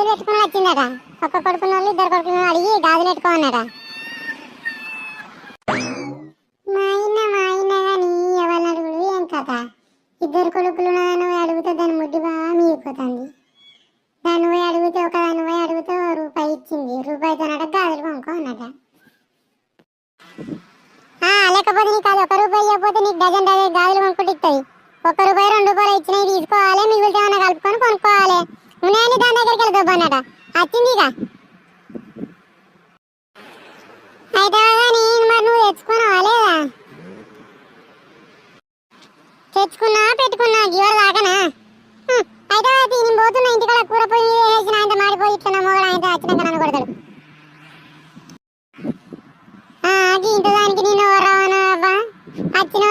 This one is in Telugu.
పెట్టుకుని వచ్చిందట. ఒక్క కొడుకున్న వాళ్ళు ఇద్దరు కొడుకున్న అడిగి గాజులు పెట్టుకోమన్నట. మా ఆయన కానీ ఎవరిని అడుగుడు ఏం కథ. ఇద్దరు కొడుకులు ఉన్నదాన్ని పోయి అడిగితే దాని ముడ్డి బాగా మీరిపోతుంది. దాన్ని పోయి అడిగితే ఒకదాన్ని పోయి అడిగితే రూపాయి ఇచ్చింది. రూపాయితోనట గాజులు కొనుక్కోనట. లేకపోతే నీకు అది 1 రూపాయి ఇవ్వకపోతే నీకు డజన్ గాజులు కొనుక్కుంటూ ఇస్తుంది. 1 రూపాయి 2 రూపాయలు ఇచ్చినవి తీసుకోవాలి, మిగిలితే ఏమన్నా కలుపుకొని కొనుక్కోవాలి. ఉన్నాయని దాని దగ్గరికి వెళ్ళి దొబ్బన్నట. వచ్చింది ఇక అయితే కానీ మరి నువ్వు తెచ్చుకున్నావా లేదా? తెచ్చుకున్నా పెట్టుకున్నా గివర దాకానా? అయితే నేను పోతున్నా ఇంటికాడ కూర పోయి వేసిన ఆయన మాడిపోయి ఇట్లా మొగడు ఆయన వచ్చినాక నన్ను కొడతాడు. ఇంత దానికి నేను రావనా వచ్చిన